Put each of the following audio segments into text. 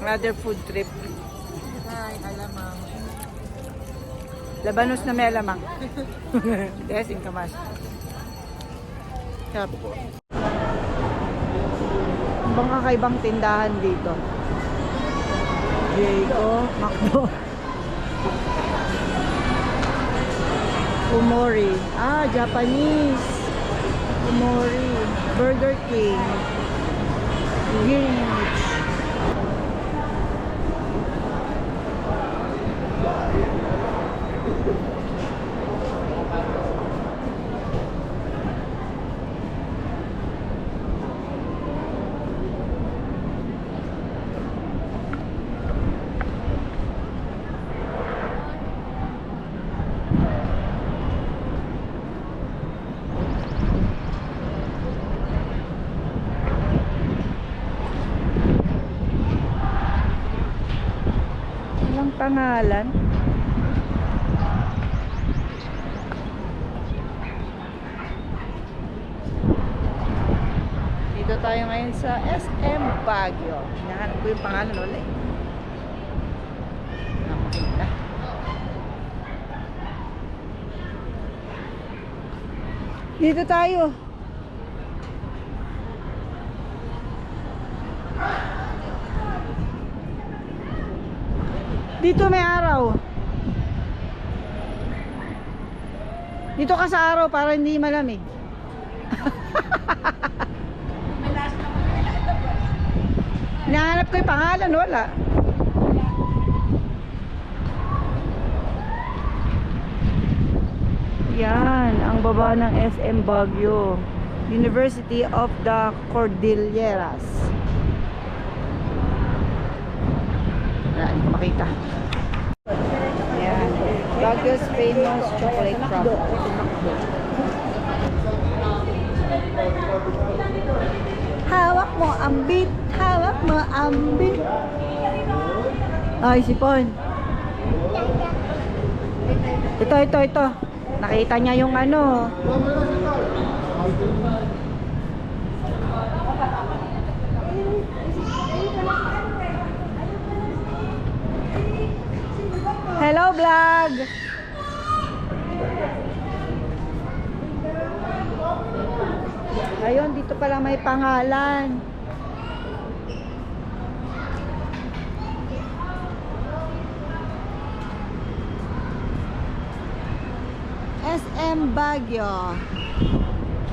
Another food trip. Ay, alamang. Labanos na may alamang. Yes, in Kamas. Sarap po. Ang mga kakaibang tindahan dito. Jayco, Macdo. Umori. Ah, Japanese. Umori. Burger King. Greenwich. Walang pangalan. Dito tayo ngayon sa SM Baguio. Hinahanap ko yung pangalan ulit. Nakakita. Dito tayo. Dito may araw. Dito ka sa araw para hindi malamig. Hinahanap ko yung pangalan, wala. Yan, ang baba ng SM Baguio. University of the Cordilleras. Wala, hindi ko makita. Yan, Baguio's famous chocolate crumble. Hawak mo ang beat, hawak mo ang beat. Ay, sipon. Ito. Nakita niya yung ano. Hello, vlog. Ayun, dito pala may pangalan. SM Baguio.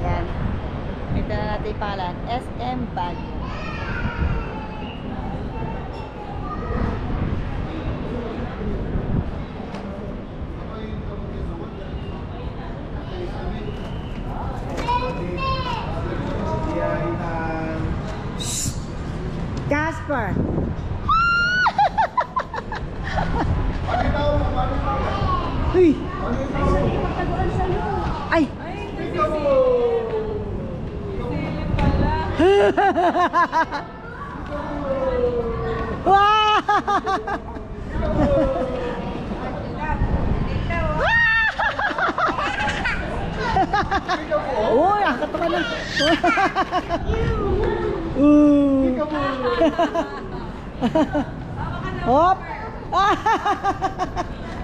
Yan. Ito na natin yung pangalan. SM Baguio. Casper. Uy. Ay. Wow. Oh, nakakatawa na. Hop!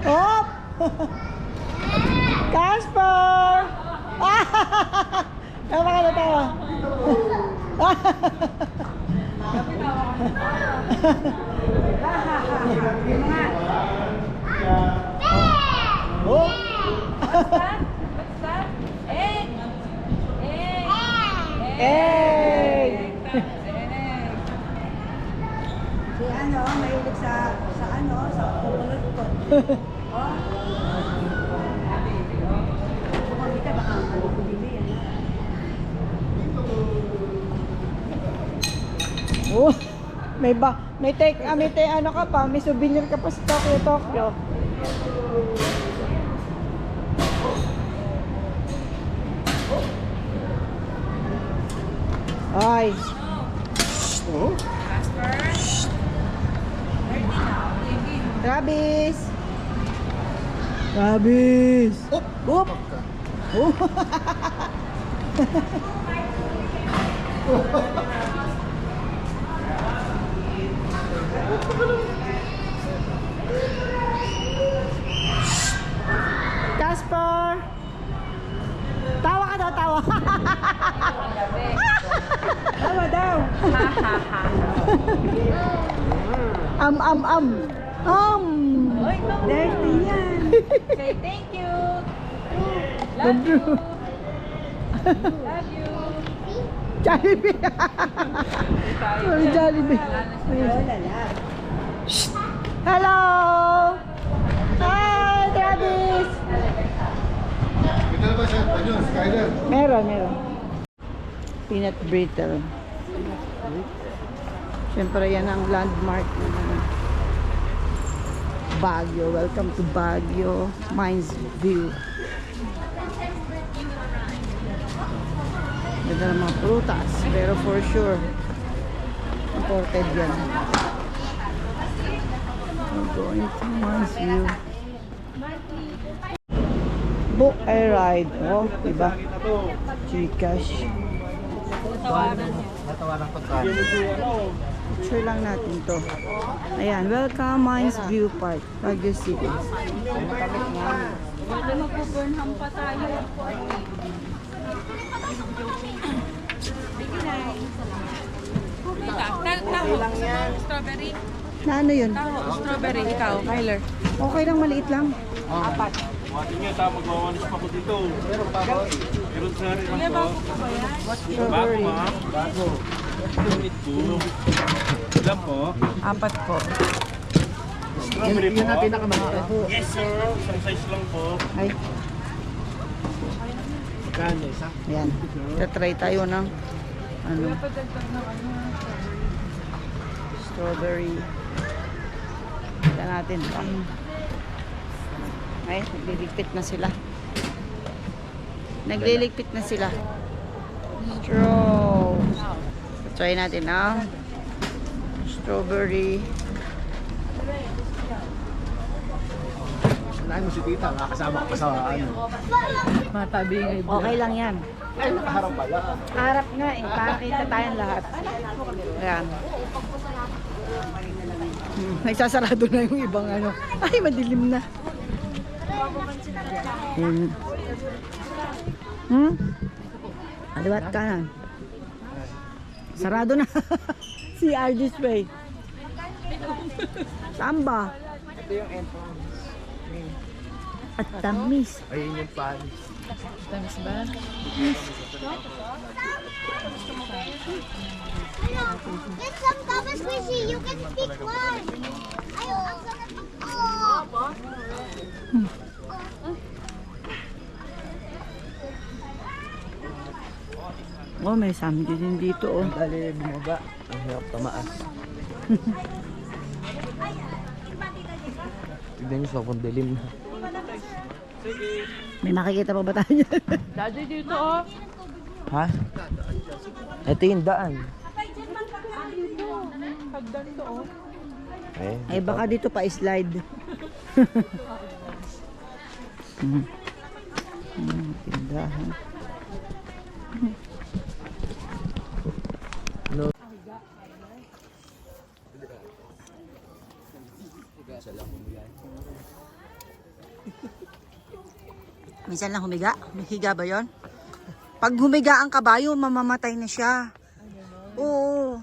Hop! Casper! Tama ka na tawa. Oh! What's that? Egg! Egg! Si ano, mahilig sa kulot ko. Oh. Kumamita baka bumili yan. Oh, may ano ka pa, may souvenir ka pa sa Tokyo. Ay. Oh. Travis. Oop. Oh. Dalawa daw. Dirty yan. Say thank you. Love you. Love you. Jollibee. Sorry, Jollibee. Hello! Hi, Travis! Kita na ba siya? Ano? Skyler? Meron. Peanut brittle. Siyempre yan ang landmark ng ano, Baguio. Welcome to Baguio Mines View. Ganda ng mga prutas, pero for sure imported yan. We're going to Mines View. Book a ride. Oh, diba? Gcash. Natawaran ko sa Picture lang natin to. Ayan, welcome Mines View Park, Baguio City. Magpo-burnham pa tayo. Taho. Strawberry. Na ano yun? Taho. Strawberry. Ikaw, Kyler. Okay lang, maliit lang. Apat. Buhatin nyo, tama magwawalis pa ko dito. Meron pa ako. Meron sa rin Kuya, ako. bago pa ba yan? Bago Strawberry. ha? Bago. Ilan po? Apat po. Strawberry po. Yun ang pinakamalaki. Yes sir, isang size lang po. Ay, Kano isa? ayan. Tatry tayo ng ano, strawberry. Tignan natin to. Ay, nagliligpit na sila. Nagliligpit na sila. Straw. Try natin ang strawberry. Sanahin mo si tita, nakakasama ka pa sa ano. Matabi nga iba. Okay lang yan. Ay, nakaharap pala. Harap nga eh, para kita tayong lahat. Ayan. Nagsasarado na yung ibang ano. Ay, madilim na. Aliwat kanan. Sarado na. CR this way. Samba. Ito yung entrance. At tamis. Ayun yung Paris. Tamis ba? Get some Gaba Squishy. You can pick one. Ayaw, ang sarap ng... Oh! Oh, may samgy din dito oh. Dali bumaba. Ang hirap tamaas. Tignan nyo sobrang dilim na. May makikita pa ba tayo? Daddy dito oh. Ha? Ito yung daan. Hagdan to oh. Ay baka dito pa slide. Tindahan. Minsan lang humiga? Higa ba yon? Pag humiga ang kabayo, mamamatay na siya. Oo.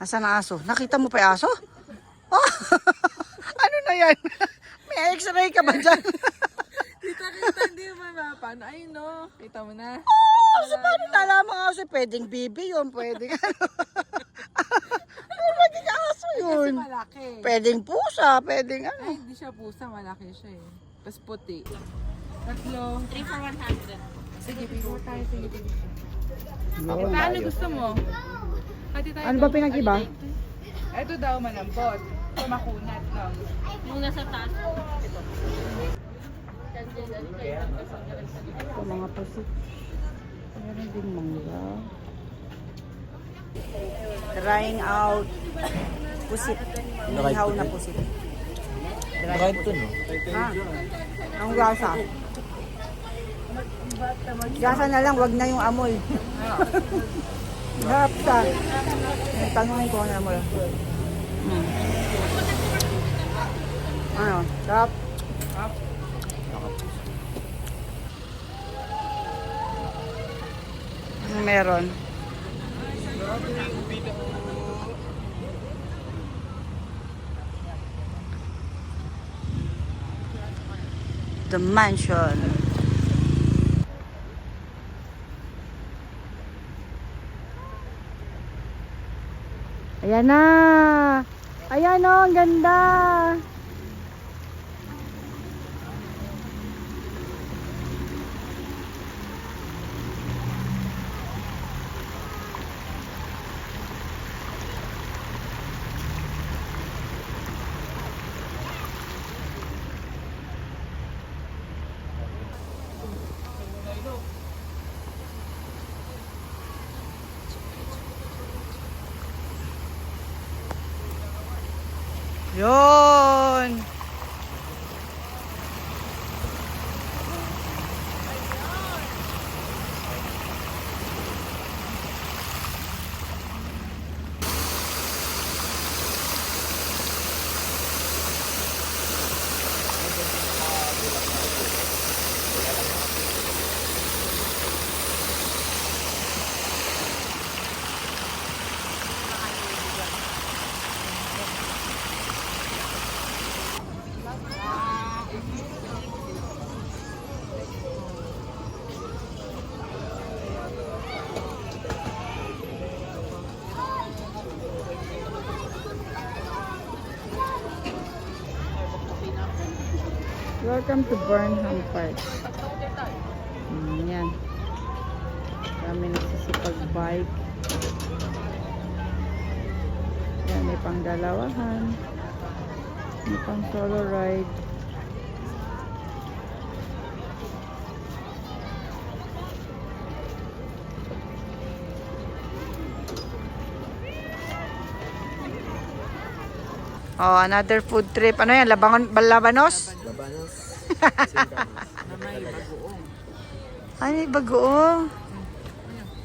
Asan ang aso? Nakita mo pa yung aso? Oh, ano na yan? May x-ray ka ba dyan? Kita, hindi mo paano. Ayun no. Kita mo na. Oh, so paano nalaman ang aso? Pwedeng bibi yun, pwedeng ano. Pwedeng aso yun. Malaki. Pwedeng pusa, pwedeng ano. Ay, hindi siya pusa. Malaki siya eh. Tapos puti. Tatlo. 3 for 100. Sige, pipor tayo. Sige, Yun. paano gusto mo? Hati tayo. Ano ba pinag-iba? Ito daw malambot. Ito makunat lang. Yung nasa taas. Ito mga pusit. Meron din mangga. Trying out pusit. Inihaw na pusit. Drive to no? Ah, ang gasa. Gasa na lang, wag na yung amoy. Harap ka. Tanungin ko ano amoy. Ano? Sarap. Meron. The mansion. Ayan na. Ayan o, ang ganda. Yun. Welcome to Burnham Park. Yan. Kami nagsisipag-bike. Yan, may pang dalawahan. May pang solo ride. Oh, another food trip. Ano yan? Labanos? May bagoong. Ay, may bagoong.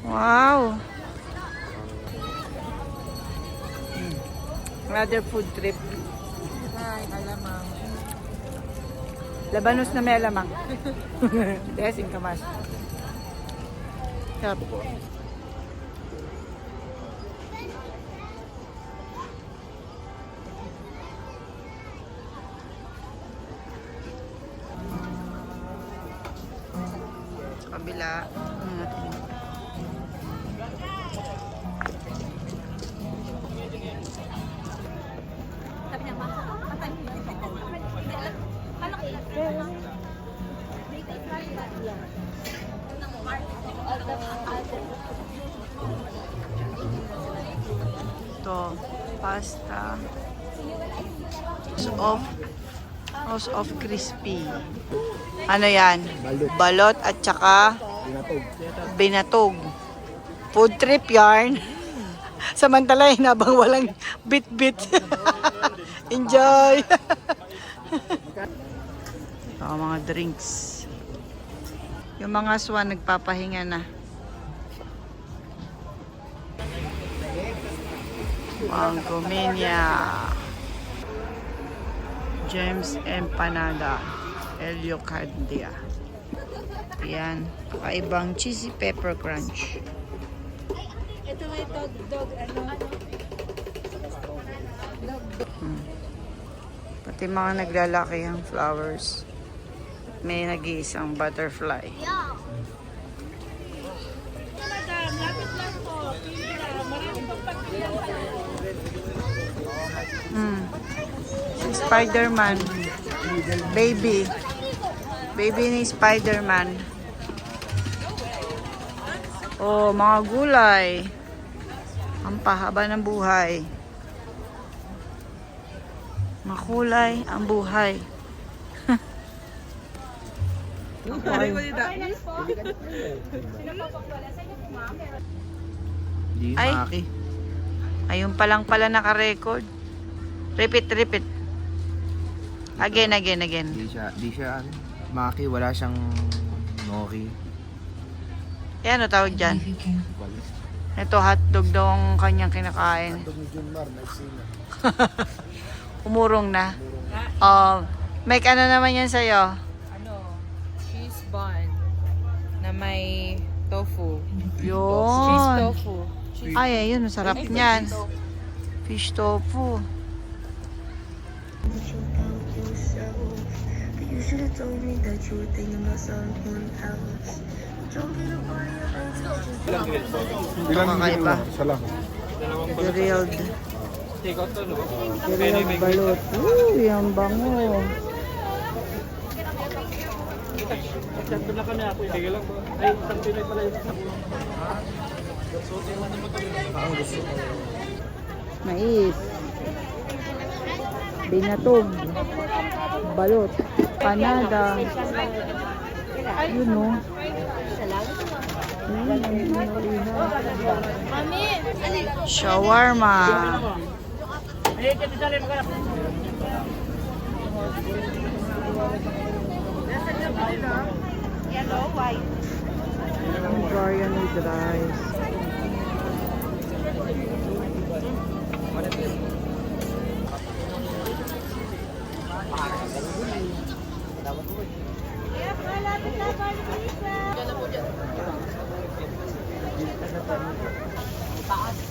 Wow. Another food trip. Hi, alamang. Labanos na may alamang. Desing kamas. Sarap. Kabila. Ito, pasta. House of Crispy. Ano yan? Balot at saka binatog. Food trip yarn. Samantala habang walang bit-bit. Enjoy! Ito, mga drinks. Yung mga swan nagpapahinga na. Mangomenia. James Empanada. Elio Candia. Yan. Kakaibang cheesy pepper crunch. Ito may dog, ano? Pati mga naglalaki ang flowers. May nag-iisang butterfly. Si Spider-Man. Baby. Baby ni Spider-Man. Oh, mga gulay. Ang pahaba ng buhay. Makulay ang buhay. Ay, ayun palang pala naka-record. Repeat. Again. Di siya, Maki, wala siyang Noki. Yan o tawag dyan. Ito hotdog daw ang kanyang kinakain. Ito ni Junmar, nagsina. Umurong na. May ano naman yan sa'yo? Ano? Cheese bun. Na may tofu. Cheese Yun. tofu. Ay, ayun. Masarap niyan. Fish tofu. You should have told me that you were thinking about someone else. Don't get a body Ilan kakaiba. Isa lang. Grilled. Take out to, no? Grilled balot. Uy, ang bango. Chat ko na kami ako. Sige lang ba? Ay, isang Pinoy pala yun. Mais. Binatog. Balot. Panada. Yun o. Shawarma. Hungarian with rice. Malapit na, Barbie.